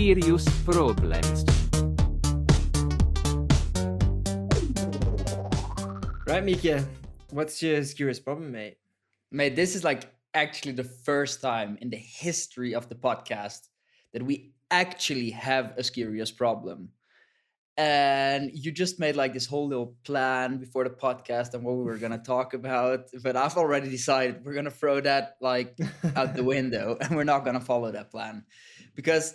Skirious Problems. Right, Mika, what's your Skirious problem, mate? Mate, this is like actually the first time in the history of the podcast that we actually have a Skirious problem. And you just made like this whole little plan before the podcast and what we were gonna talk about. But I've already decided we're gonna throw that like out the window and we're not gonna follow that plan. Because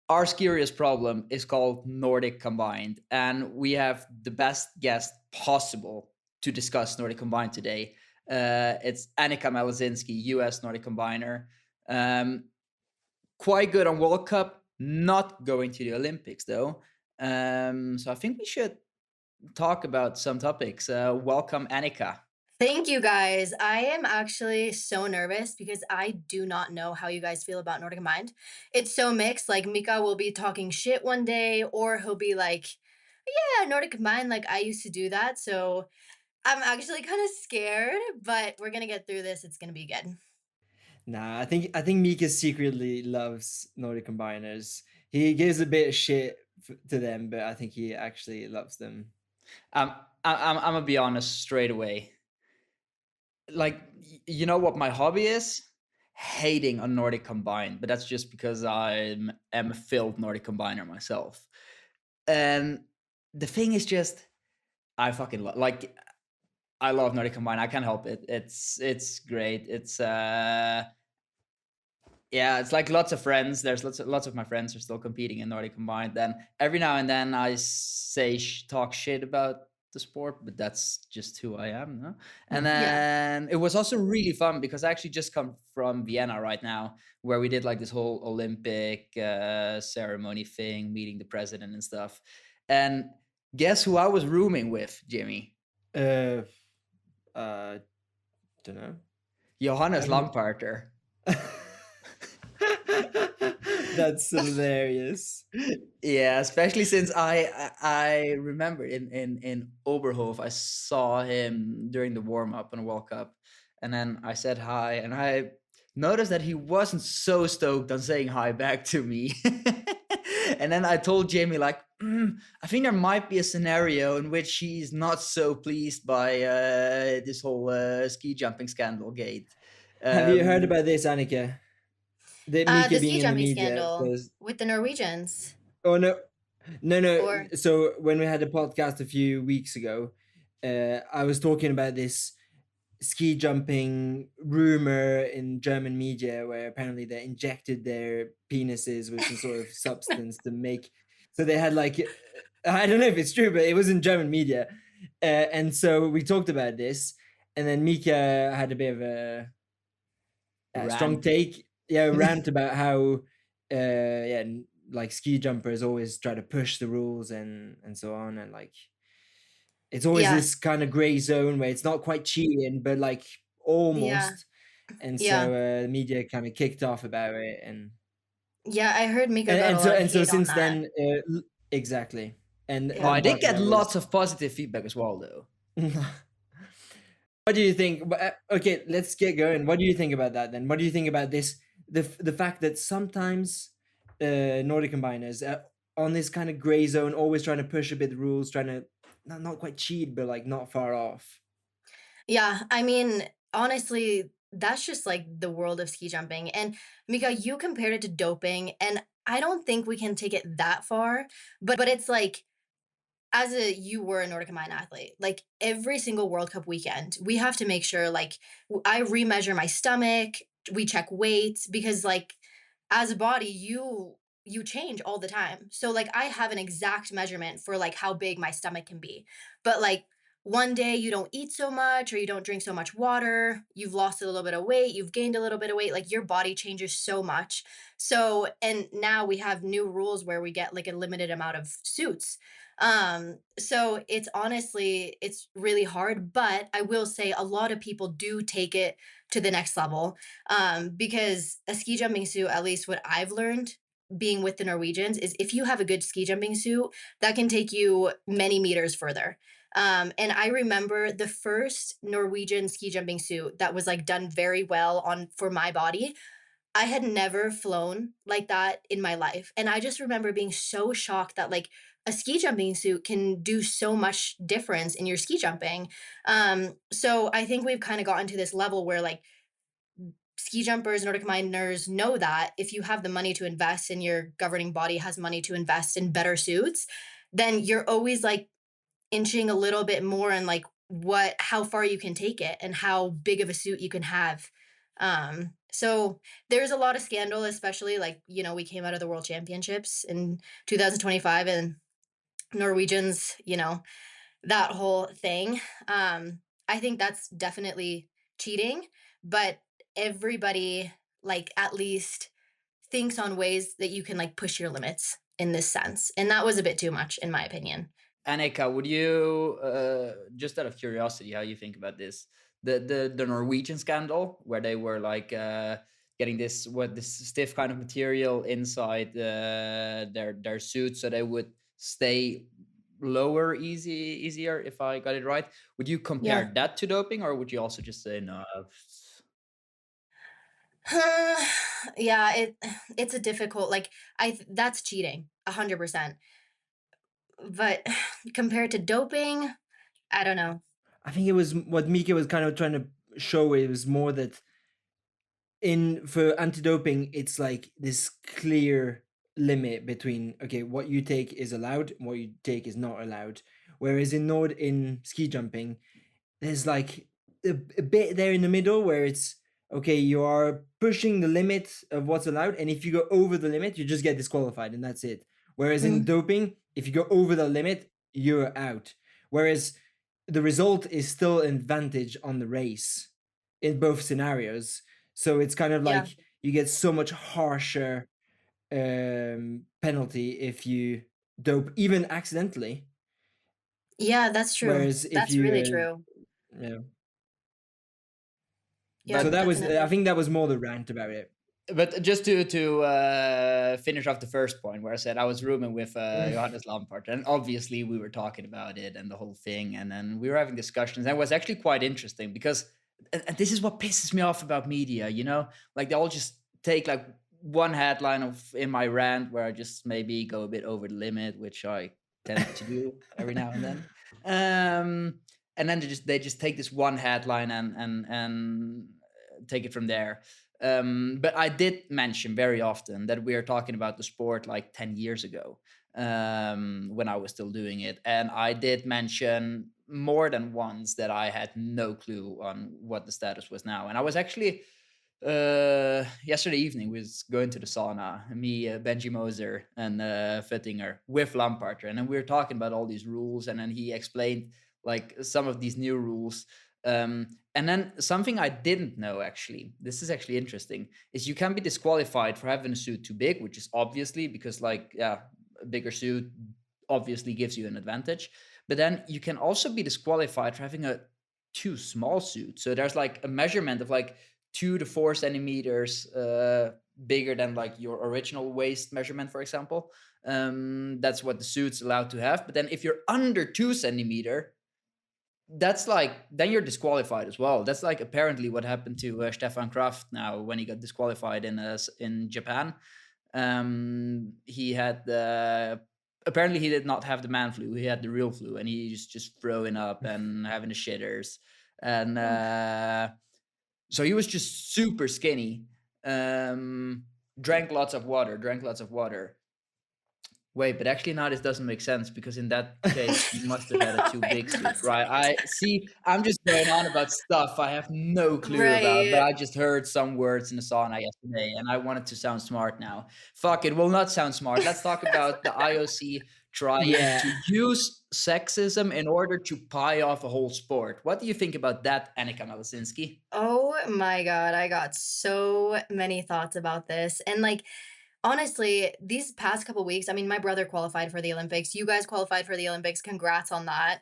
our Skirious problem is called Nordic Combined, and we have the best guest possible to discuss Nordic Combined today. It's Annika Malacinski, US Nordic Combiner. Quite good on World Cup, not going to the Olympics though. So I think we should talk about some topics. Welcome, Annika. Thank you guys. I am actually so nervous because I do not know how you guys feel about Nordic Combined. It's so mixed. Like Mika will be talking shit one day, or he'll be like, yeah, Nordic Combined, like I used to do that. So I'm actually kind of scared, but we're gonna get through this. It's gonna be good. Nah, I think Mika secretly loves Nordic Combiners. He gives a bit of shit to them, but I think he actually loves them. I'm gonna be honest straight away. Like, you know what my hobby is? Hating on Nordic Combined, but that's just because I am a filled Nordic Combiner myself. And the thing is just, I fucking like, I love Nordic Combined. I can't help it. It's great. It's yeah, it's like lots of friends. There's lots of my friends are still competing in Nordic Combined. Then every now and then I say talk shit about the sport, but that's just who I am. No? And then it was also really fun because I actually just come from Vienna right now, where we did like this whole Olympic ceremony thing, meeting the president and stuff. And guess who I was rooming with, Jimmy? Don't know. Johannes Lamparter. That's hilarious. Yeah, especially since I remember in Oberhof, I saw him during the warm up on a World Cup, and then I said hi, and I noticed that he wasn't so stoked on saying hi back to me. And then I told Jamie like, I think there might be a scenario in which he's not so pleased by this whole ski jumping scandal gate. Have you heard about this, Annika? The ski jumping scandal with the Norwegians. Oh no. Or- So when we had a podcast a few weeks ago, I was talking about this ski jumping rumor in German media where apparently they injected their penises with some sort of substance to make. So they had like, I don't know if it's true, but it was in German media, and so we talked about this, and then Mika had a bit of a strong take. Rant about how like ski jumpers always try to push the rules and so on, and like it's always this kind of gray zone where it's not quite cheating but like almost. And so media kind of kicked off about it, and I heard Mika and so since then exactly. And I did get lots of positive feedback as well though. What do you think? Okay, let's get going. What do you think about that then? What do you think about this? The fact that sometimes Nordic combiners on this kind of gray zone, always trying to push a bit the rules, trying to not quite cheat, but like not far off. Yeah, I mean, honestly, that's just like the world of ski jumping. And Mika, you compared it to doping, and I don't think we can take it that far, but it's like, you were a Nordic Combined athlete, like every single World Cup weekend, we have to make sure like I remeasure my stomach, we check weights, because like as a body, you change all the time. So like I have an exact measurement for like how big my stomach can be. But like one day you don't eat so much or you don't drink so much water, you've lost a little bit of weight, you've gained a little bit of weight, like your body changes so much. So, and now we have new rules where we get like a limited amount of suits. So it's honestly, it's really hard, but I will say a lot of people do take it to the next level. Because a ski jumping suit, at least what I've learned being with the Norwegians, is if you have a good ski jumping suit, that can take you many meters further. And I remember the first Norwegian ski jumping suit that was like done very well on for my body. I had never flown like that in my life, and I just remember being so shocked that, like, a ski jumping suit can do so much difference in your ski jumping. So I think we've kinda gotten to this level where, like, ski jumpers, Nordic miners know that if you have the money to invest and your governing body has money to invest in better suits, then you're always, like, inching a little bit more in, like, what how far you can take it and how big of a suit you can have. So there's a lot of scandal, especially, like, we came out of the World Championships in 2025 and Norwegians, that whole thing. I think that's definitely cheating, but everybody, like, at least thinks on ways that you can, like, push your limits in this sense. And that was a bit too much, in my opinion. Annika, would you, just out of curiosity, how you think about this, the Norwegian scandal where they were like getting this stiff kind of material inside their suits so they would stay lower easier, if I got it right? Would you Yeah. compare that to doping, or would you also just say no? Yeah, it's a difficult, like, that's cheating 100%. But compared to doping, I don't know. I think it was what Mika was kind of trying to show. It was more that in for anti-doping, it's like this clear limit between, okay, what you take is allowed and what you take is not allowed. Whereas in ski jumping, there's like a bit there in the middle where it's okay, you are pushing the limit of what's allowed, and if you go over the limit, you just get disqualified, and that's it. Whereas in Mm, doping, if you go over the limit, you're out. Whereas the result is still an advantage on the race in both scenarios. So it's kind of yeah. like you get so much harsher penalty if you dope, even accidentally. Yeah, that's true. Whereas if That's really you, true. yeah. Yeah, So But that was, I definitely. think that was more the rant about it. just to finish off the first point where I said I was rooming with Mm. Johannes Lampard, and obviously we were talking about it and the whole thing, and then we were having discussions, and it was actually quite interesting because, and this is what pisses me off about media, like they all just take like one headline of in my rant where I just maybe go a bit over the limit, which I tend to do every now and then. And then they just take this one headline and take it from there. But I did mention very often that we are talking about the sport like 10 years ago, when I was still doing it. And I did mention more than once that I had no clue on what the status was now. And I was actually, yesterday evening, we was going to the sauna, me, Benji Moser, and Fettinger with Lampard. And then we were talking about all these rules. And then he explained like some of these new rules. And then something I didn't know, actually, this is actually interesting, is you can be disqualified for having a suit too big, which is obviously because, like, yeah, a bigger suit obviously gives you an advantage. But then you can also be disqualified for having a too small suit. So there's like a measurement of like 2 to 4 centimeters bigger than like your original waist measurement, for example. That's what the suit's allowed to have. But then if you're under 2 centimeter, that's like then you're disqualified as well. That's like apparently what happened to Stefan Kraft now when he got disqualified in Japan. He had apparently he did not have the man flu. He had the real flu, and he's just throwing up and having the shitters. And so he was just super skinny. Um, drank lots of water. Wait, but actually now this doesn't make sense because in that case he must have had a Oh too my big suit, gosh. right? I see. I'm just going on about stuff I have no clue about, but Right. I just heard some words in the sauna yesterday, and I wanted to sound smart now. Fuck it, will not sound smart. Let's talk about the IOC trying Yeah, to use sexism in order to pie off a whole sport. What do you think about that, Annika Malacinski? Oh my god, I got so many thoughts about this. And, like, honestly, these past couple weeks, I mean, my brother qualified for the Olympics. You guys qualified for the Olympics. Congrats on that.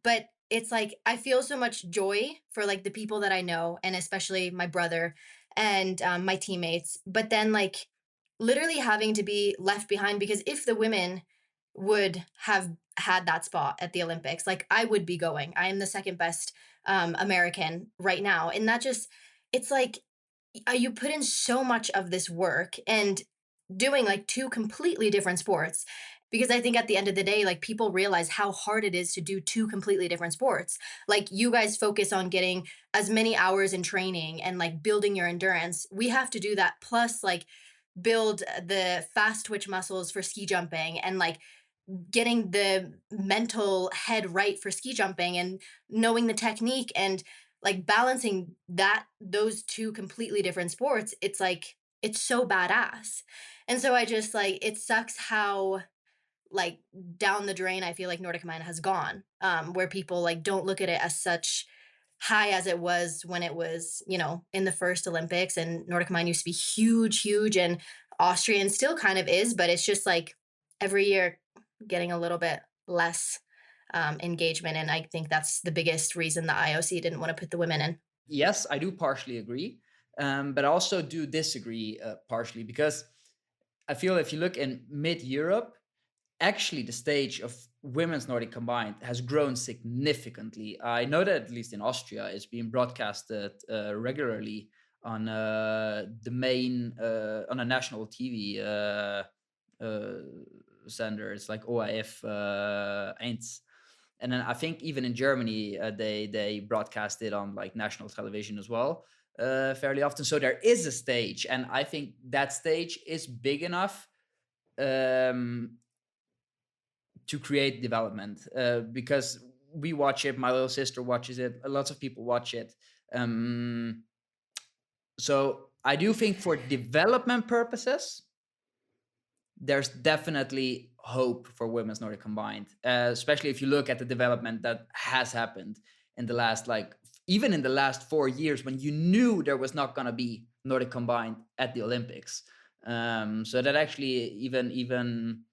But it's like I feel so much joy for, like, the people that I know, and especially my brother and my teammates. But then, like, literally having to be left behind because if the women would have had that spot at the Olympics, like, I would be going. I am the second best American right now, and that just it's like you put in so much of this work and doing like two completely different sports, because I think at the end of the day, like, people realize how hard it is to do two completely different sports. Like, you guys focus on getting as many hours in training and like building your endurance. We have to do that plus like build the fast twitch muscles for ski jumping, and like getting the mental head right for ski jumping and knowing the technique and like balancing that those two completely different sports. It's like it's so badass. And so I just like, it sucks how like down the drain I feel like Nordic Combined has gone, where people like don't look at it as such high as it was when it was, in the first Olympics. And Nordic Combined used to be huge, huge, and Austrian still kind of is, but it's just like every year getting a little bit less engagement. And I think that's the biggest reason the IOC didn't want to put the women in. Yes, I do partially agree, but I also do disagree partially, because I feel if you look in mid-Europe, actually the stage of women's Nordic combined has grown significantly. I know that at least in Austria, it's being broadcasted regularly on the main on a national TV sender. It's like ORF 1. And then I think even in Germany, they broadcast it on like national television as well, fairly often. So there is a stage, and I think that stage is big enough to create development, because we watch it. My little sister watches it. Lots of people watch it. So I do think for development purposes, there's definitely hope for women's Nordic combined, especially if you look at the development that has happened in the last, like, even in the last 4 years, when you knew there was not going to be Nordic combined at the Olympics. So that actually even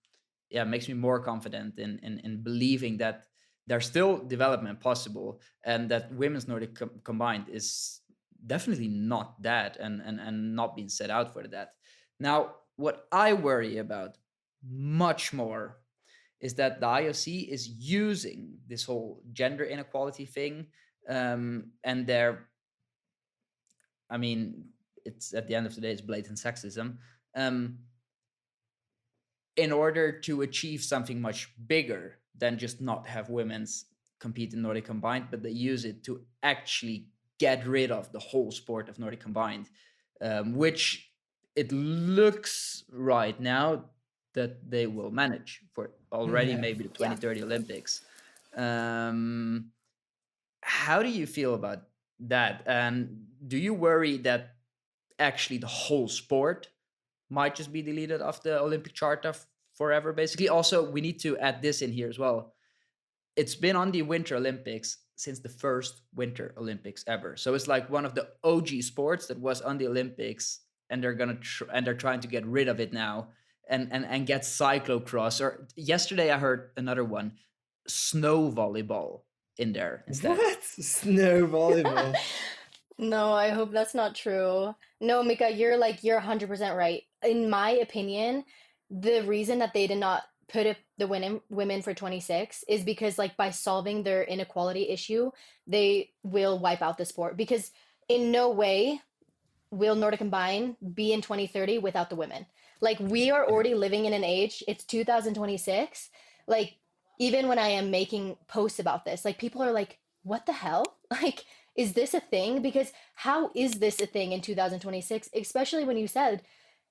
makes me more confident in believing that there's still development possible, and that women's Nordic combined is definitely not that, and not being set out for that. Now, what I worry about much more is that the IOC is using this whole gender inequality thing, and it's, at the end of the day, it's blatant sexism, in order to achieve something much bigger than just not have women's compete in Nordic combined, but they use it to actually get rid of the whole sport of Nordic combined, which it looks right now that they will manage for already maybe the 2030 Olympics. How do you feel about that? And do you worry that actually the whole sport might just be deleted off the Olympic charter forever, basically? Also, we need to add this in here as well. It's been on the Winter Olympics since the first Winter Olympics ever. So it's like one of the OG sports that was on the Olympics, and they're trying to get rid of it now, and get cyclocross, or yesterday I heard another one, snow volleyball, in there instead. What? Snow volleyball? No, I hope that's not true. No, Mika, you're 100% right. In my opinion, the reason that they did not put up the women for 26 is because, like, by solving their inequality issue, they will wipe out the sport. Because in no way will Nordic Combine be in 2030 without the women. Like, we are already living in an age, it's 2026. Like, even when I am making posts about this, like, people are like, what the hell? Like, is this a thing? Because how is this a thing in 2026? Especially when you said,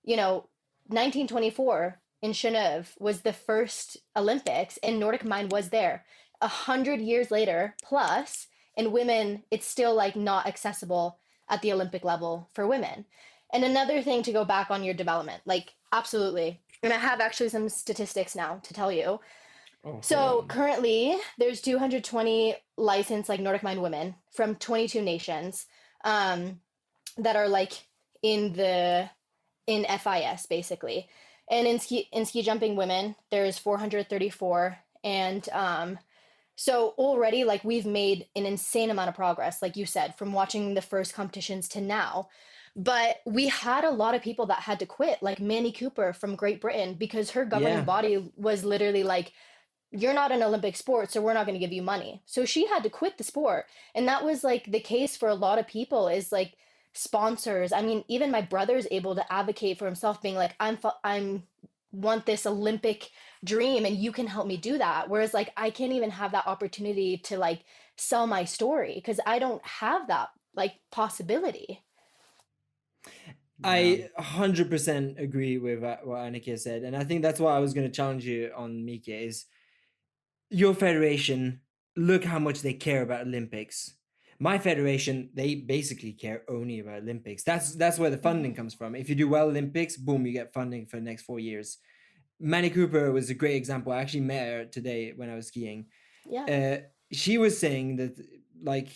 1924 in Genève was the first Olympics, and Nordic Combined was there. 100 years later, plus, in women, it's still like not accessible at the Olympic level for women. And another thing, to go back on your development, like, absolutely. And I have actually some statistics now to tell you. So currently, there's 220 licensed like Nordic Mind women from 22 nations, that are like in FIS basically, and in ski jumping women there's 434, and so already, like, we've made an insane amount of progress, like you said, from watching the first competitions to now. But we had a lot of people that had to quit, like Manny Cooper from Great Britain, because her governing body was literally like, you're not an Olympic sport, so we're not going to give you money. So she had to quit the sport. And that was like the case for a lot of people, is like sponsors. I mean, even my brother's able to advocate for himself, being like, I'm want this Olympic dream and you can help me do that. Whereas like I can't even have that opportunity to like sell my story because I don't have that like possibility. Yeah. I 100% agree with what Annika said, and I think that's why I was going to challenge you on, Mika, is your federation, look how much they care about Olympics. My federation, they basically care only about Olympics. That's where the funding comes from. If you do well Olympics, boom, you get funding for the next 4 years. Manny Cooper was a great example. I actually met her today when I was skiing. Yeah. She was saying that like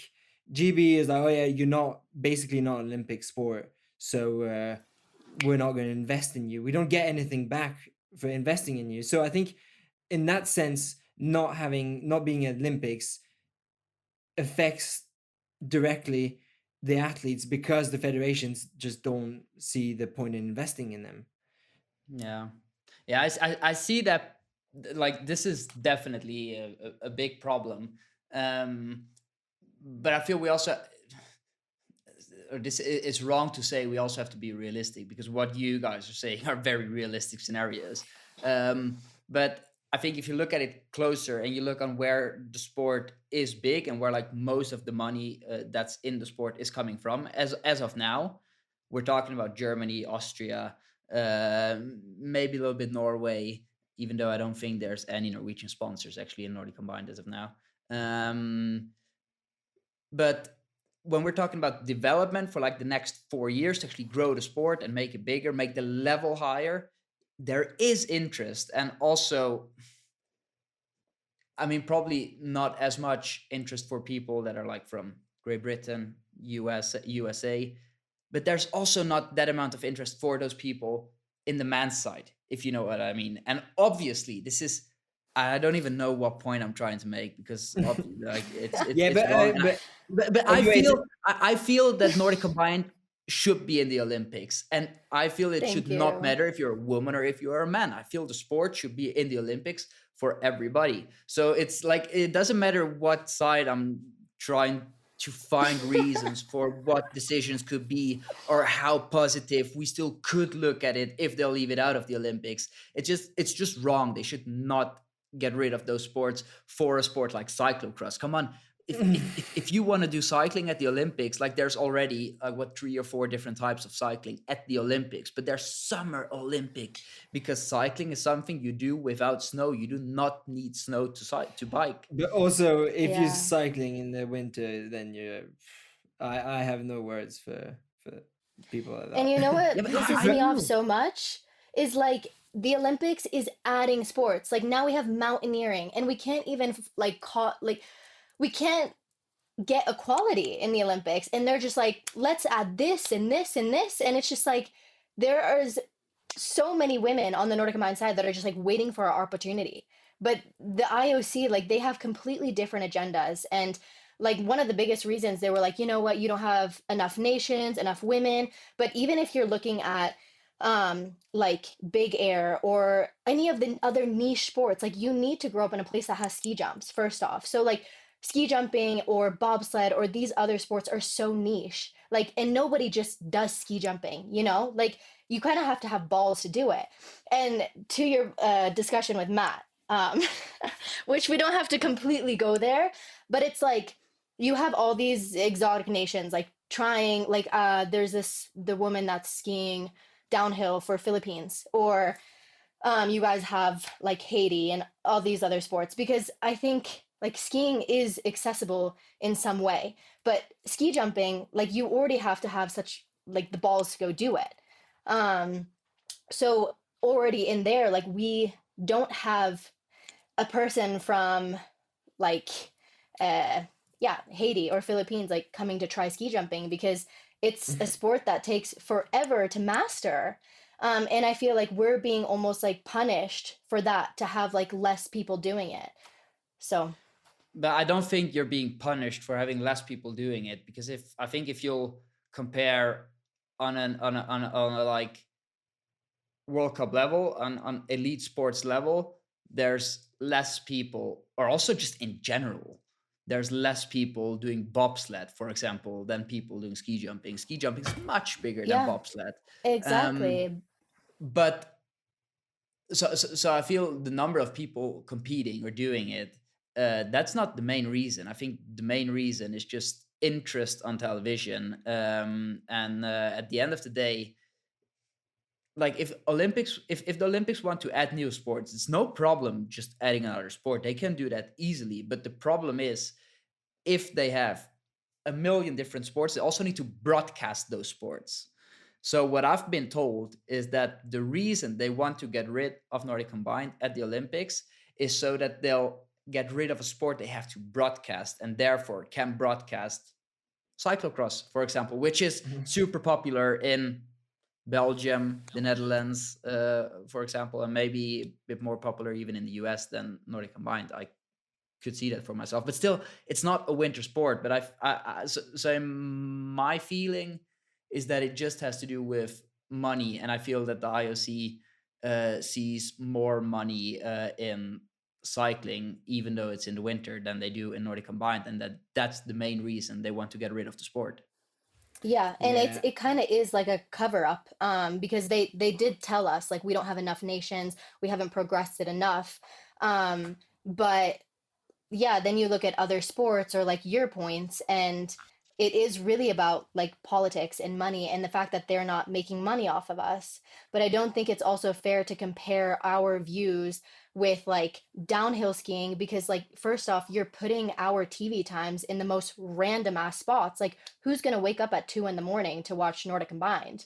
GB is like, oh yeah, you're not basically not an Olympic sport, so we're not going to invest in you. We don't get anything back for investing in you. So I think in that sense, not being at Olympics affects directly the athletes because the federations just don't see the point in investing in them. Yeah. Yeah, I see that, like, this is definitely a big problem. But I feel we also, or this it's wrong to say we also have to be realistic, because what you guys are saying are very realistic scenarios. But I think if you look at it closer and you look on where the sport is big and where like most of the money that's in the sport is coming from, as of now, we're talking about Germany, Austria, maybe a little bit Norway, even though I don't think there's any Norwegian sponsors actually in Nordic Combined as of now. But when we're talking about development for like the next 4 years to actually grow the sport and make it bigger, make the level higher, there is interest. And also, I mean, probably not as much interest for people that are like from Great Britain, USA, but there's also not that amount of interest for those people in the man's side, if you know what I mean. And obviously, this is, I don't even know what point I'm trying to make, because obviously, like Yeah, it's wrong. But I anyways, feel I feel that Nordic Combined should be in the Olympics, and I feel it should Thank not you. matter if you're a woman or if you're a man. I feel the sport should be in the Olympics for everybody. So it's like it doesn't matter what side I'm trying to find reasons for what decisions could be, or how positive we still could look at it if they'll leave it out of the Olympics. It's just wrong. They should not get rid of those sports for a sport like cyclocross. Come on. If you want to do cycling at the Olympics, like there's already what 3 or 4 different types of cycling at the Olympics, but there's Summer Olympic, because cycling is something you do without snow. You do not need snow to bike. but also if you're Yeah. cycling in the winter, then I have no words for people like And you know that. Yeah, what but pisses I me off do. so much is like the Olympics is adding sports. Like now we have mountaineering and we can't even like we can't get equality in the Olympics, and they're just like, let's add this and this and this, and it's just like there is so many women on the Nordic Combined side that are just like waiting for our opportunity. But the IOC, like they have completely different agendas. And like one of the biggest reasons they were like, you know what, you don't have enough nations, enough women. But even if you're looking at like big air or any of the other niche sports, like you need to grow up in a place that has ski jumps, first off. So like ski jumping or bobsled or these other sports are so niche. Like, and nobody just does ski jumping, you know? Like you kind of have to have balls to do it. And to your discussion with Matt, which we don't have to completely go there, but it's like you have all these exotic nations like trying, like there's the woman that's skiing downhill for Philippines, or you guys have like Haiti and all these other sports, because I think like skiing is accessible in some way, but ski jumping, like you already have to have such like the balls to go do it. Um, so already in there, like we don't have a person from like uh yeah, Haiti or Philippines like coming to try ski jumping because it's a sport that takes forever to master. And I feel like we're being almost like punished for that, to have like less people doing it. So But I don't think you're being punished for having less people doing it, because if you'll compare on a like World Cup level, on elite sports level, there's less people, or also just in general, there's less people doing bobsled, for example, than people doing ski jumping. Ski jumping is much bigger than Yeah, bobsled. Um, exactly. but so I feel the number of people competing or doing it, that's not the main reason. I think the main reason is just interest on television. And at the end of the day, like if the Olympics want to add new sports, it's no problem just adding another sport. They can do that easily. But the problem is, if they have a million different sports, they also need to broadcast those sports. So what I've been told is that the reason they want to get rid of Nordic Combined at the Olympics is so that they'll get rid of a sport they have to broadcast, and therefore can broadcast cyclocross, for example, which is super popular in Belgium, the Netherlands, for example, and maybe a bit more popular even in the US than Nordic Combined. I could see that for myself, but still, it's not a winter sport. But so my feeling is that it just has to do with money, and I feel that the IOC sees more money in cycling, even though it's in the winter, than they do in Nordic Combined, and that's the main reason they want to get rid of the sport. Yeah, and Yeah. it kind of is like a cover up, because they did tell us like we don't have enough nations, we haven't progressed it enough. But yeah, then you look at other sports or like your points, and it is really about like politics and money and the fact that they're not making money off of us. But I don't think it's also fair to compare our views with like downhill skiing, because like first off, you're putting our TV times in the most random ass spots. Like who's going to wake up at 2 in the morning to watch Nordic Combined?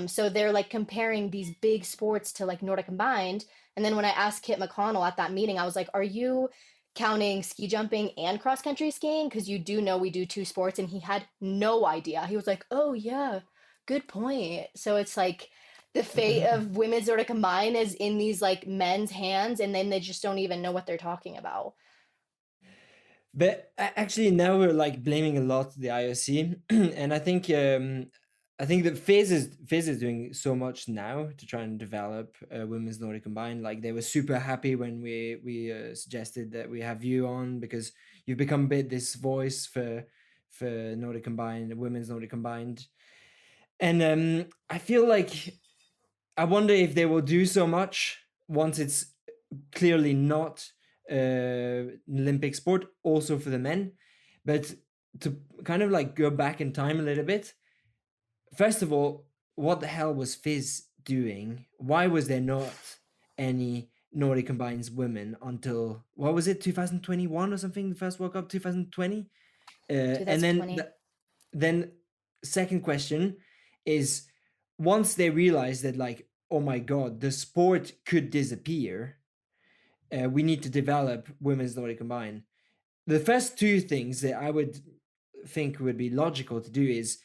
So they're like comparing these big sports to like Nordic Combined. And then when I asked Kit McConnell at that meeting, I was like, are you counting ski jumping and cross country skiing? Because you do know we do two sports. And he had no idea. He was like, oh, yeah, good point. So it's like the fate of women's Nordic Combined is in these like men's hands, and then they just don't even know what they're talking about. But actually, now we're like blaming a lot the IOC, and I think that Fizz is doing so much now to try and develop women's Nordic Combined. Like they were super happy when we suggested that we have you on, because you've become a bit this voice for Nordic Combined, women's Nordic Combined, and I feel like I wonder if they will do so much once it's clearly not Olympic sport, also for the men. But to kind of like go back in time a little bit, first of all, what the hell was Fizz doing? Why was there not any Nordic Combines women until, what was it, 2021 or something? The first World Cup, 2020? And then 2020. then second question is, once they realize that like, oh my god, the sport could disappear, we need to develop women's Nordic Combined. The first two things that I would think would be logical to do is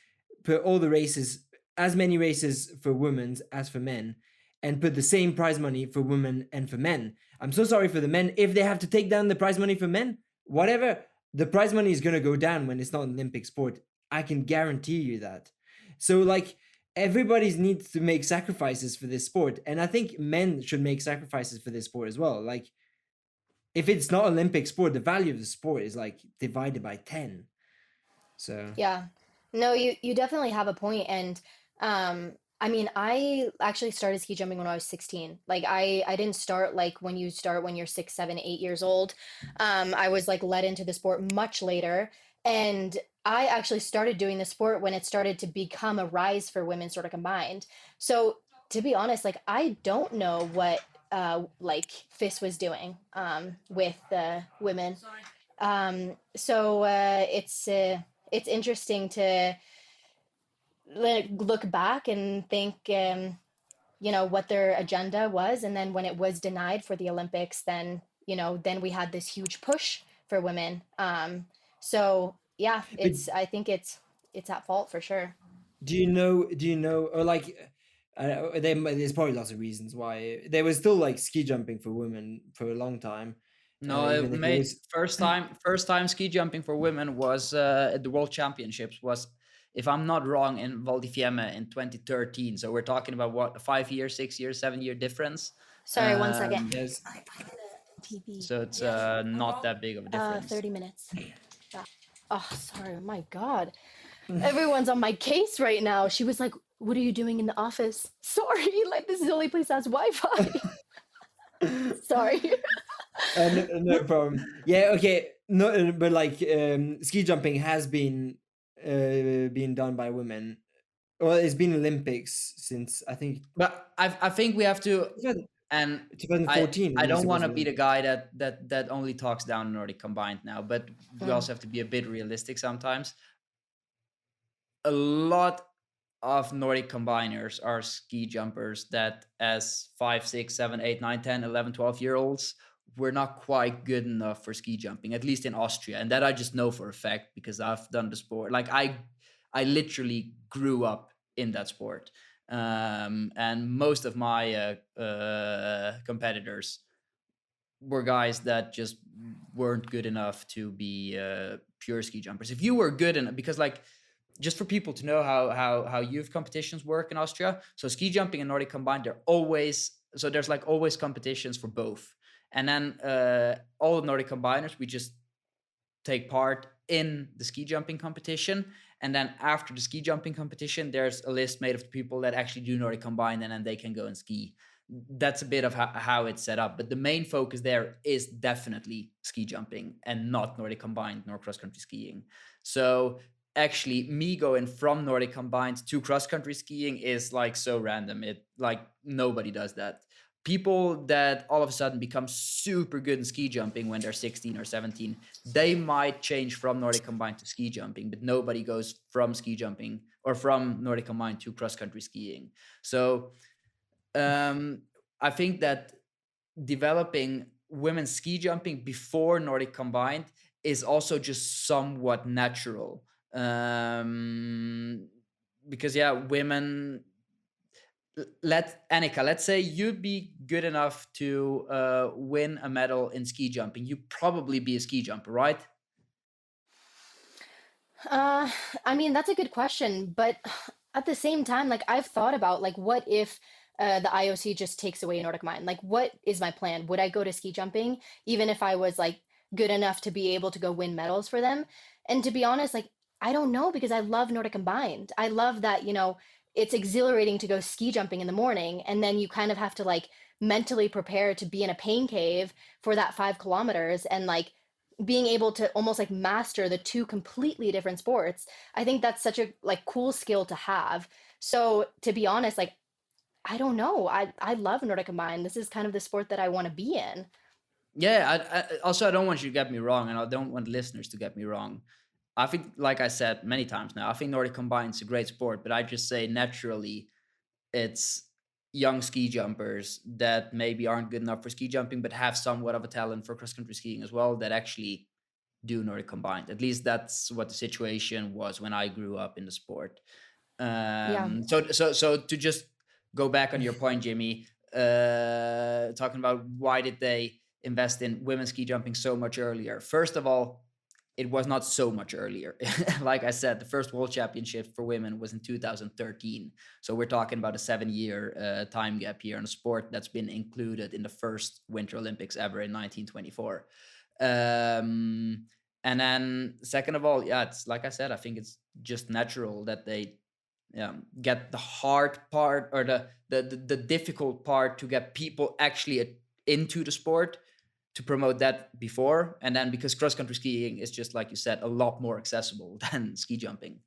put all the races, as many races for women as for men, and put the same prize money for women and for men. I'm so sorry for the men. If they have to take down the prize money for men, whatever, the prize money is going to go down when it's not an Olympic sport. I can guarantee you that. So, like, everybody needs to make sacrifices for this sport. And I think men should make sacrifices for this sport as well. Like, if it's not Olympic sport, the value of the sport is like divided by 10. So Yeah. No, you definitely have a point. And I mean, I actually started ski jumping when I was 16. Like I didn't start like when you start when you're 6, 7, 8 years old. I was like led into the sport much later. And I actually started doing the sport when it started to become a rise for women sort of combined. So to be honest, like I don't know what like FIS was doing with the women. So it's interesting to like look back and think, what their agenda was, and then when it was denied for the Olympics, then then we had this huge push for women. So yeah, but I think it's at fault for sure. do you know, or like, there's probably lots of reasons why there was still like ski jumping for women for a long time, No, it even if it made was. first time ski jumping for women was at the World Championships, was, if I'm not wrong, in Val di Fiemme in 2013. So we're talking about what, a 5 year, 6 year, 7 year difference. Sorry, one second. Um, Yes. TV. So it's Yes, not that big of a difference. 30 minutes. Yeah. Oh, sorry. My God. Everyone's on my case right now. She was like, "What are you doing in the office?" Sorry, like this is the only place that has Wi-Fi. Sorry. No problem. Yeah, okay. No, but like ski jumping has been being done by women. Well, it's been Olympics since I think But I think we have to, and 2014. I at least don't it want was to be the Olympics. guy that only talks down Nordic Combined now, but we also have to be a bit realistic sometimes. A lot of Nordic combiners are ski jumpers that as 5, 6, 7, 8, 9, 10, 11, 12 year olds were not quite good enough for ski jumping, at least in Austria. And that I just know for a fact because I've done the sport. Like I literally grew up in that sport. And most of my competitors were guys that just weren't good enough to be pure ski jumpers. If you were good enough, because like just for people to know how youth competitions work in Austria. So ski jumping and Nordic combined, there's like always competitions for both. And then all the Nordic combiners, we just take part in the ski jumping competition. And then after the ski jumping competition, there's a list made of the people that actually do Nordic combined, and then they can go and ski. That's a bit of how it's set up. But the main focus there is definitely ski jumping and not Nordic combined nor cross country skiing. So actually me going from Nordic combined to cross country skiing is like so random. It like nobody does that. People that all of a sudden become super good in ski jumping when they're 16 or 17, they might change from Nordic combined to ski jumping, but nobody goes from ski jumping or from Nordic combined to cross country skiing. So I think that developing women's ski jumping before Nordic combined is also just somewhat natural. Because yeah, women. Annika, let's say you'd be good enough to win a medal in ski jumping. You'd probably be a ski jumper, right? I mean, that's a good question, but at the same time, like I've thought about like what if the IOC just takes away Nordic Mind? Like, what is my plan? Would I go to ski jumping even if I was like good enough to be able to go win medals for them? And to be honest, like I don't know because I love Nordic Combined. I love that, it's exhilarating to go ski jumping in the morning, and then you kind of have to like mentally prepare to be in a pain cave for that 5 kilometers and like being able to almost like master the two completely different sports. I think that's such a like cool skill to have. So to be honest, like I don't know, I love Nordic Combined. This is kind of the sport that I want to be in. Yeah. I don't want you to get me wrong, and I don't want listeners to get me wrong. I think, like I said many times now, I think Nordic Combined is a great sport, but I just say naturally it's young ski jumpers that maybe aren't good enough for ski jumping, but have somewhat of a talent for cross country skiing as well that actually do Nordic combined. At least that's what the situation was when I grew up in the sport. Yeah. So to just go back on your point, Jimmy, talking about why did they invest in women's ski jumping so much earlier? First of all, it was not so much earlier. Like I said, the first world championship for women was in 2013. So we're talking about a 7-year time gap here in a sport that's been included in the first Winter Olympics ever in 1924. And then second of all, yeah, it's like I said, I think it's just natural that they get the hard part or the difficult part to get people actually into the sport, to promote that before. And then because cross country skiing is just like you said, a lot more accessible than ski jumping.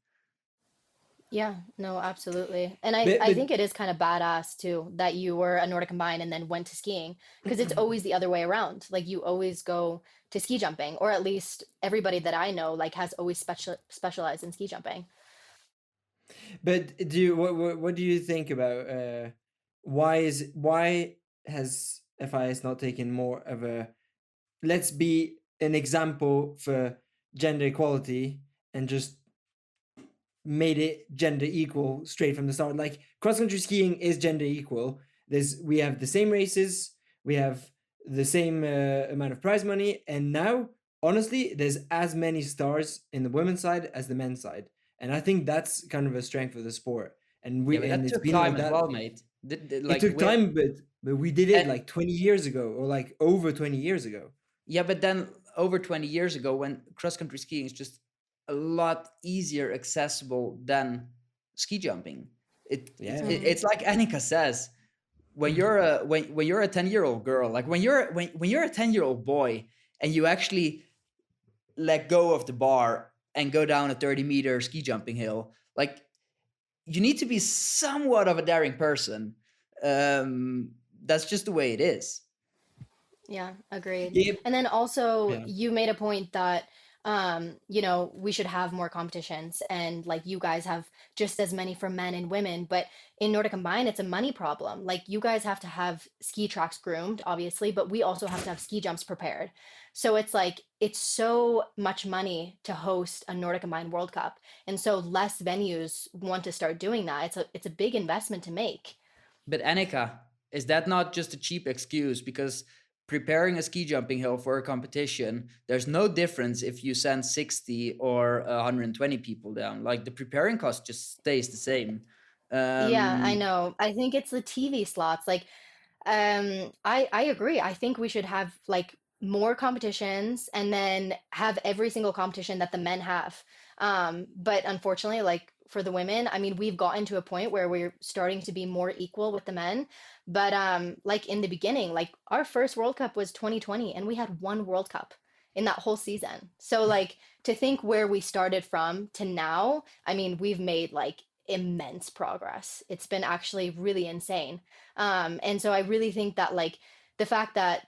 Yeah, no, absolutely. And I, But, I but think it is kind of badass too that you were a Nordic Combined and then went to skiing because it's always the other way around. Like you always go to ski jumping, or at least everybody that I know like has always specialized in ski jumping. but do you what do you think about why has FIS not taken more of a let's be an example for gender equality and just made it gender equal straight from the start? Like cross country skiing is gender equal. We have the same races, we have the same amount of prize money, and now honestly there's as many stars in the women's side as the men's side, and I think that's kind of a strength of the sport. And Yeah, but and that it's took been like time as that. well, mate. It Like took time, but we did it and like 20 years ago, or like over 20 years ago. yeah, but then over 20 years ago, when cross country skiing is just a lot easier accessible than ski jumping, Yeah. it's like Annika says, when you're a 10-year-old girl, like when you're a 10-year-old boy, and you actually let go of the bar and go down a 30-meter ski jumping hill, like you need to be somewhat of a daring person. That's just the way it is. Yeah, agreed. Yeah. And then also Yeah. you made a point that you know, we should have more competitions and like you guys have just as many for men and women, but in Nordic Combined it's a money problem. Like you guys have to have ski tracks groomed, obviously, but we also have to have ski jumps prepared. So it's like it's so much money to host a Nordic Combined World Cup. And so less venues want to start doing that. It's a big investment to make. But Annika, is that not just a cheap excuse? Because preparing a ski jumping hill for a competition, there's no difference if you send 60 or 120 people down. Like the preparing cost just stays the same. Yeah, I Um, know. I think it's the TV slots. Like, I agree. I think we should have like more competitions and then have every single competition that the men have. But unfortunately, like for the women, I mean, we've gotten to a point where we're starting to be more equal with the men. But like in the beginning, like our first World Cup was 2020 and we had one World Cup in that whole season. So like to think where we started from to now, I mean, we've made like immense progress. It's been actually really insane. And so I really think that like the fact that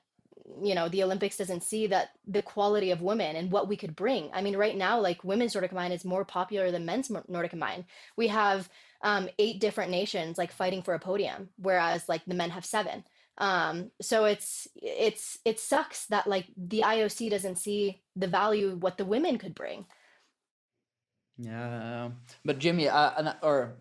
you know the Olympics doesn't see that the quality of women and what we could bring. I mean, right now, like women's Nordic Combined is more popular than men's Nordic Combined. We have 8 different nations like fighting for a podium, whereas like the men have 7. So it sucks that like the IOC doesn't see the value what the women could bring. yeah, but Jimmy, or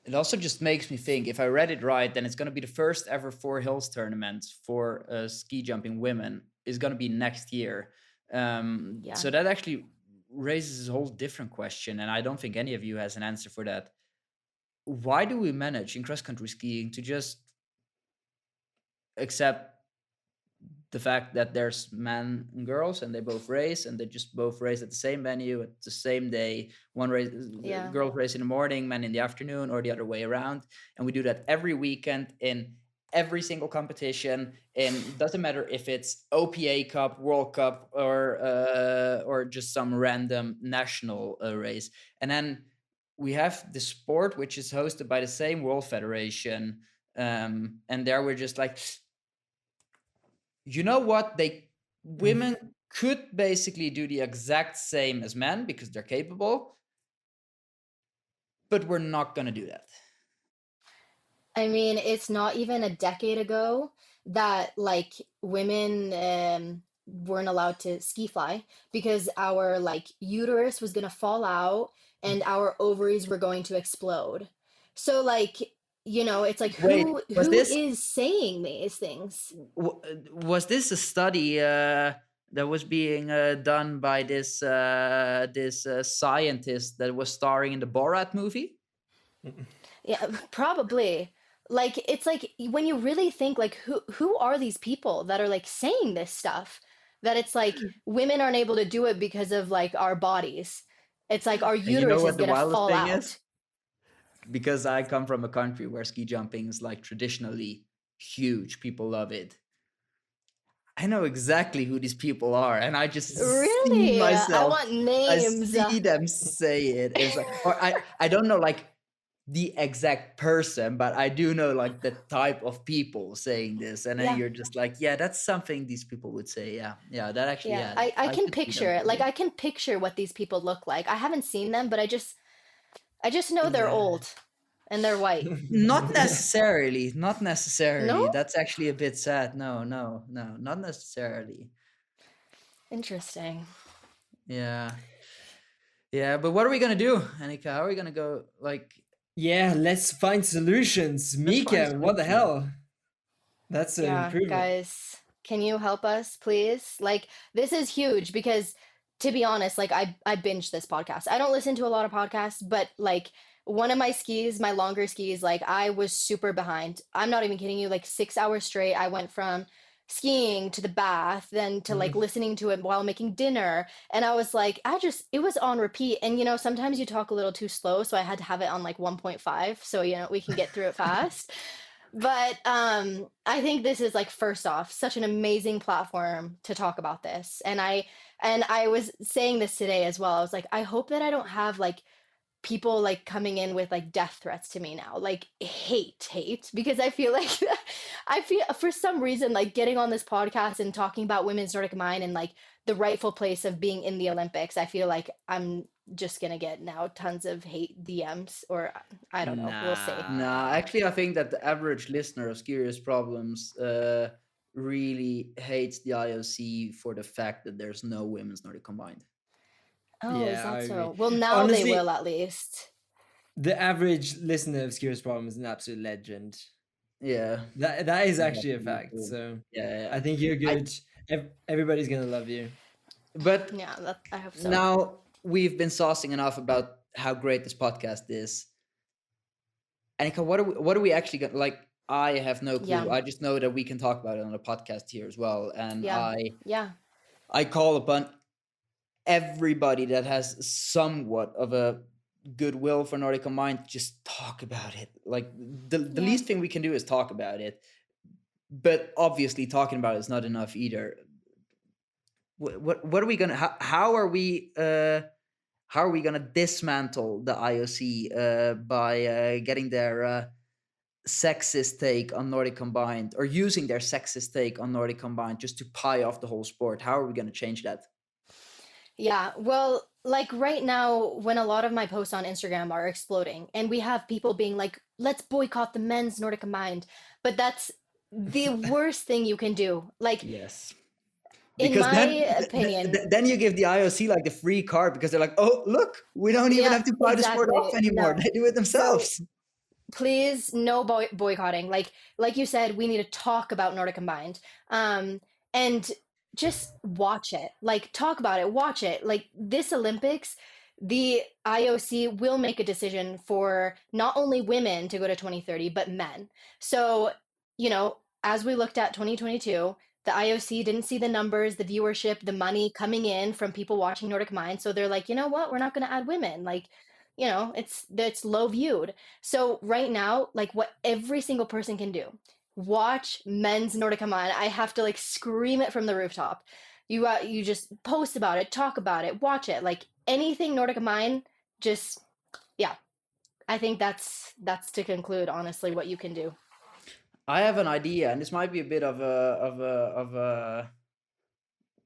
it also just makes me think, if I read it right, then it's going to be the first ever Four Hills tournament for ski jumping women is going to be next year. Yeah. So that actually raises a whole different question, and I don't think any of you has an answer for that. Why do we manage in cross country skiing to just accept the fact that there's men and girls and they both race, and they just both race at the same venue at the same day? One race, Yeah. girls race in the morning, men in the afternoon, or the other way around. And we do that every weekend in every single competition, and it doesn't matter if it's OPA Cup, World Cup, or just some random national race. And then we have the sport which is hosted by the same World Federation, and there we're just like, you know what, they women could basically do the exact same as men because they're capable, but we're not going to do that. I mean, it's not even a decade ago that like women weren't allowed to ski fly because our like uterus was gonna fall out and our ovaries were going to explode. So like, you know, it's like Wait, was who this is saying these things? was this a study that was being done by this scientist that was starring in the Borat movie? Yeah, probably. Like it's like when you really think like who are these people that are like saying this stuff? That it's like women aren't able to do it because of like our bodies. It's like our And you know uterus is what the gonna wildest fall thing is? out. Because I come from a country where ski jumping is like traditionally huge, people love it. I know exactly who these people are, and I just see Really? I myself. want I names. see them say it. It's like, or I don't know like the exact person, but I do know like the type of people saying this, and then Yeah, you're just like, yeah, that's something these people would say. Yeah, yeah, that actually, yeah. yeah, I I can could see them picture it. Like saying I can picture what these people look like. I haven't seen them, but I just know they're Yeah. old and they're white. it. Not necessarily, not No? necessarily. That's actually a bit sad. No, no, no, not necessarily. Interesting. Yeah. Yeah, but what are we gonna do, Annika? How are we gonna go? Like, Yeah, let's find solutions. let's find a Mika, what the solution. hell? That's an Yeah, improvement. guys, can you help us, please? Like, this is huge because to be honest, like I binged this podcast. I don't listen to a lot of podcasts, but like one of my skis, my longer skis, like I was super behind. I'm not even kidding you, like 6 hours straight. I went from skiing to the bath, then to like Mhm. listening to it while making dinner. And I was like, it was on repeat. And you know, sometimes you talk a little too slow, so I had to have it on like 1.5 so you know we can get through it fast. But I think this is like first off such an amazing platform to talk about this. And I was saying this today as well. I was like, I hope that I don't have like people like coming in with like death threats to me now, like hate, because I feel like I feel for some reason like getting on this podcast and talking about women's Nordic mind and like the rightful place of being in the Olympics, I feel like I'm just gonna get now tons of hate DMs, or I don't know, we'll see. Nah, Nah. actually, I think that the average listener of Skirious Problems really hates the IOC for the fact that there's no women's Nordic combined. Oh, is Yeah, I that agree. so? Well, now they will Honestly, at least. the average listener of Skirious Problem is an absolute legend. Yeah, That is actually a definitely fact. true. So Yeah, yeah, I yeah. think you're I good. Everybody's gonna love you. but Yeah, I hope so. now we've been saucing enough about how great this podcast is. Annika, what are we actually going like? I have no clue. Yeah, I just know that we can talk about it on a podcast here as well. And yeah, yeah, I call upon everybody that has somewhat of a goodwill for Nordic Combined, just talk about it. Like the yeah. least thing we can do is talk about it. But obviously talking about it is not enough either. What are we gonna how are we gonna dismantle the IOC by getting their sexist take on Nordic Combined, or using their sexist take on Nordic Combined just to pie off the whole sport? How are we going to change that? Yeah, well, like right now, when a lot of my posts on Instagram are exploding, and we have people being like, let's boycott the men's Nordic Combined, but that's the worst thing you can do. Like, Yes. in Because my then opinion, then you give the IOC like the free card, because they're like, oh look, we don't even yeah, have to buy the sport off exactly. anymore. No. They do it So themselves. please, no boycotting. Like you said, we need to talk about Nordic Combined. And just watch it. Like talk about it, watch it. Like this Olympics, the IOC will make a decision for not only women to go to 2030, but men. So, you know, as we looked at 2022, the IOC didn't see the numbers, the viewership, the money coming in from people watching Nordic Mind. So they're like, you know what? We're not going to add women. Like, you know, it's low viewed. So right now, like what every single person can do, watch men's Nordic Combine. I have to like scream it from the rooftop. You just post about it, talk about it, watch it. Like anything Nordic Combine, just yeah. I think that's to conclude honestly what you can do. I have an idea, and this might be a bit of a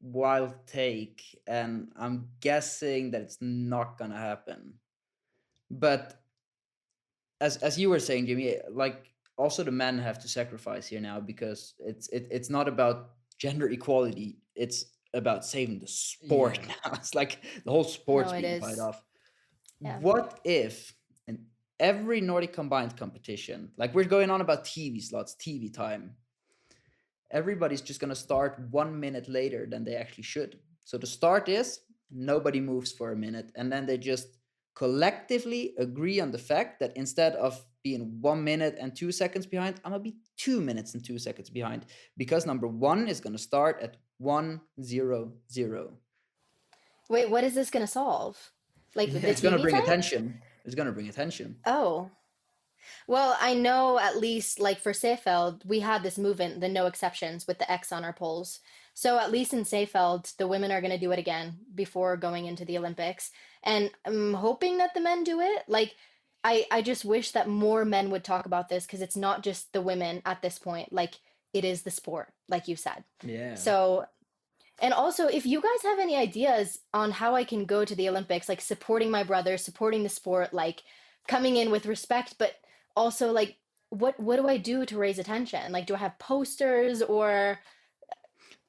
wild take, and I'm guessing that it's not gonna happen. But as you were saying, Jimmy, like also the men have to sacrifice here now, because it's not about gender equality. It's about saving the sport Yeah. now. It's like the whole No, sport's it being fight is. off. Yeah. What if in every Nordic combined competition, like we're going on about TV slots, TV time, everybody's just going to start 1 minute later than they actually should. So the start is nobody moves for a minute, and then they just collectively agree on the fact that instead of being 1 minute and 2 seconds behind, I'm gonna be 2 minutes and 2 seconds behind, because number one is gonna start at 1:00. Wait, what is this going to solve? Like the It's gonna TV bring time? attention. It's gonna bring attention. Oh. Well, I know at least like for Seefeld, we had this movement, the no exceptions with the X on our polls. So at least in Seefeld, the women are going to do it again before going into the Olympics. And I'm hoping that the men do it. Like, I just wish that more men would talk about this because it's not just the women at this point. Like, it is the sport, like you said. Yeah. So, and also, if you guys have any ideas on how I can go to the Olympics, like supporting my brother, supporting the sport, like coming in with respect, but also like what do I do to raise attention? Like, do I have posters or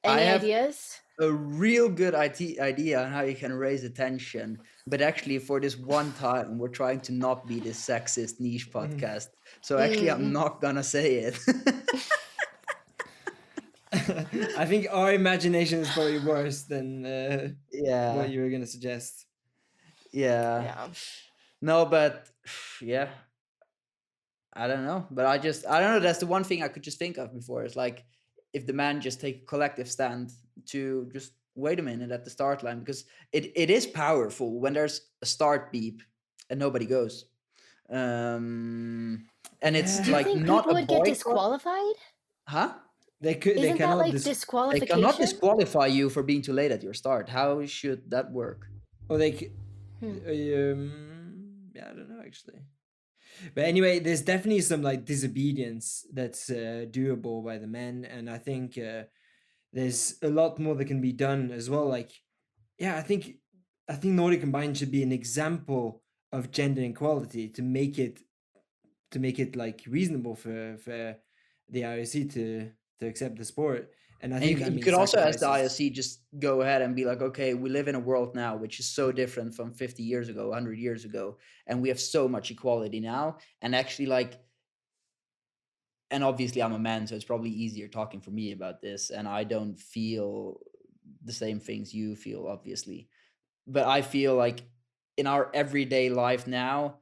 I any have ideas? a real good idea on how you can raise attention, but actually for this one time we're trying to not be this sexist niche podcast, so actually I'm Mm, not gonna say it. I think our imagination is probably worse than what Yeah, you were gonna suggest. yeah. Yeah. No, but yeah, I don't know. But I don't know. That's the one thing I could just think of before. It's like if the man just take a collective stand to just wait a minute at the start line, because it is powerful when there's a start beep and nobody goes. Um, and it's Yeah, Do you like think not people a would get boycott, disqualified? huh? they Isn't that cannot like They cannot disqualification? disqualify you for being too late at your start. How should that work? or Hmm. yeah, I don't know actually. But anyway, there's definitely some like disobedience that's doable by the men, and I think there's a lot more that can be done as well. Like, yeah, I think Nordic Combined should be an example of gender equality to make it like reasonable for the IOC to accept the sport. And I And think that you means could also, as the sacrifices. IOC, just go ahead and be like, okay, we live in a world now which is so different from 50 years ago, 100 years ago, and we have so much equality now. And actually, like, and obviously, I'm a man, so it's probably easier talking for me about this, and I don't feel the same things you feel, obviously. But I feel like in our everyday life now,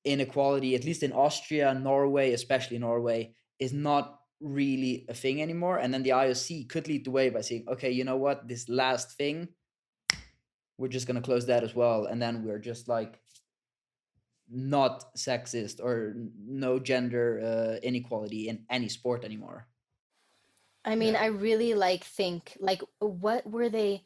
inequality, at least in Austria, Norway, especially Norway, is not really a thing anymore. And then the IOC could lead the way by saying, okay, you know what, this last thing, we're just going to close that as well. And then we're just like not sexist or no gender inequality in any sport anymore. I mean, Yeah. I really like think like what were they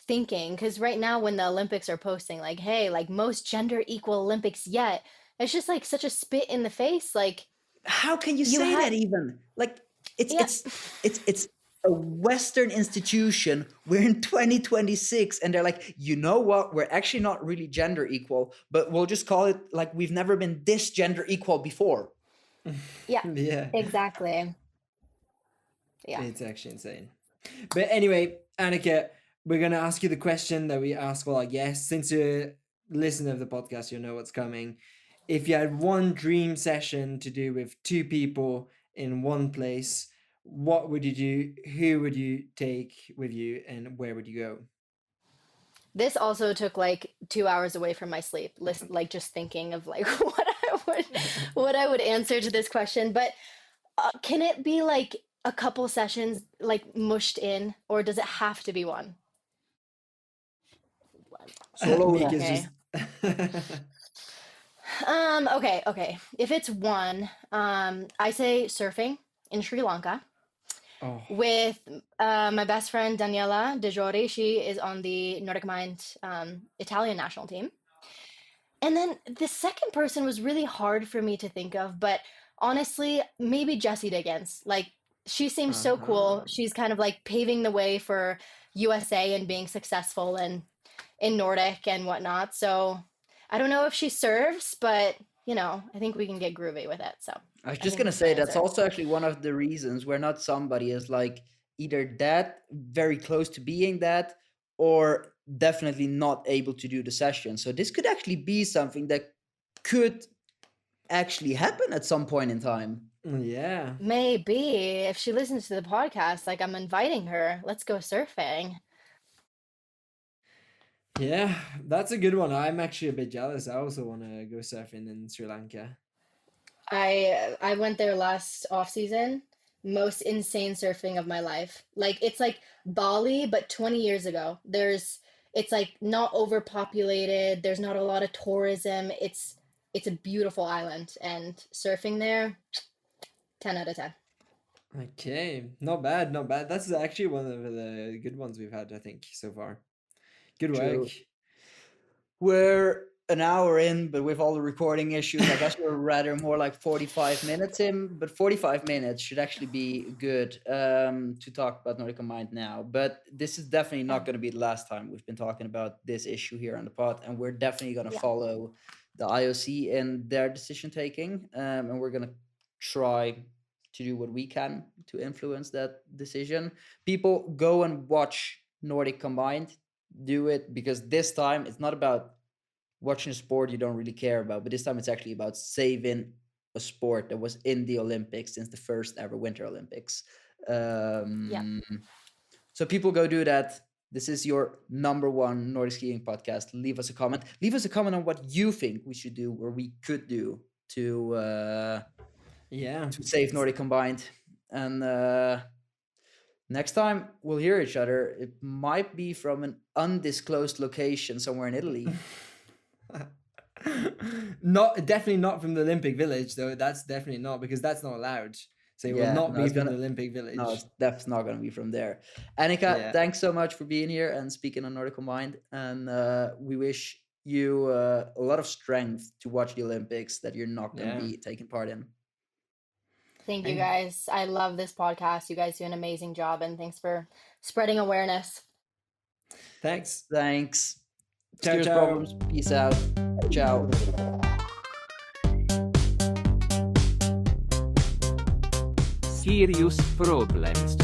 thinking? Because right now when the Olympics are posting like, hey, like most gender equal Olympics yet, it's just like such a spit in the face. Like How can you you say that had even? Like it's yeah. it's it's a Western institution. We're in 2026, and they're like, you know what? We're actually not really gender equal, but we'll just call it like we've never been this gender equal before. Yeah, Yeah, exactly. Yeah. it's actually insane. But anyway, Annika, we're gonna ask you the question that we ask all our guests. Since you're a listener of the podcast, you'll know what's coming. If you had one dream session to do with two people in one place, what would you do? Who would you take with you, and where would you go? This also took like 2 hours away from my sleep, like just thinking of like what I would answer to this question. But can it be like a couple sessions like mushed in, or does it have to be one? Solo una. Mika's Okay. just. Okay. If it's one, I say surfing in Sri Lanka Oh, with my best friend Daniela De Jori. She is on the Nordic Mind Italian national team. And then the second person was really hard for me to think of, but honestly, maybe Jessie Diggins. Like, she seems so cool. uh-huh. She's kind of like paving the way for USA and being successful in Nordic and whatnot. So I don't know if she serves, but I think we can get groovy with it. So I was I just think gonna that's my say that's answer. also actually one of the reasons where not somebody is like either that very close to being that or definitely not able to do the session. So this could actually be something that could actually happen at some point in time. Yeah. Maybe if she listens to the podcast, like I'm inviting her, let's go surfing. Yeah, that's a good one. I'm actually a bit jealous. I also want to go surfing in Sri Lanka. I went there last off season. Most insane surfing of my life. Like it's like Bali, but 20 years ago. It's like not overpopulated. There's not a lot of tourism. It's a beautiful island and surfing there, 10 out of 10. Okay, not bad, not bad. That's actually one of the good ones we've had, I think, so far. Good work. True. We're an hour in, but with all the recording issues, I guess we're rather more like 45 minutes in, but 45 minutes should actually be good to talk about Nordic Combined now. But this is definitely Yeah. not going to be the last time we've been talking about this issue here on the pod, and we're definitely going to Yeah. follow the IOC in their decision taking, and we're going to try to do what we can to influence that decision. People go and watch Nordic Combined, do it, because this time it's not about watching a sport you don't really care about, but this time it's actually about saving a sport that was in the Olympics since the first ever Winter Olympics. Yeah. Um, so people go do that. This is your #1 Nordic skiing podcast. Leave us a comment. Leave us a comment on what you think we should do or we could do to save Nordic Combined. And next time we'll hear each other, it might be from an undisclosed location somewhere in Italy. Definitely not from the Olympic Village, though. That's definitely not, because that's not allowed. So it will not be from the Olympic Village. No, that's not going to be from there. Annika, thanks so much for being here and speaking on Nordic Combined. And we wish you a lot of strength to watch the Olympics that you're not going to be taking part in. Thank you, guys. I love this podcast. You guys do an amazing job, and thanks for spreading awareness. Thanks. Skirious Problems. Peace out. Ciao. Skirious Problems.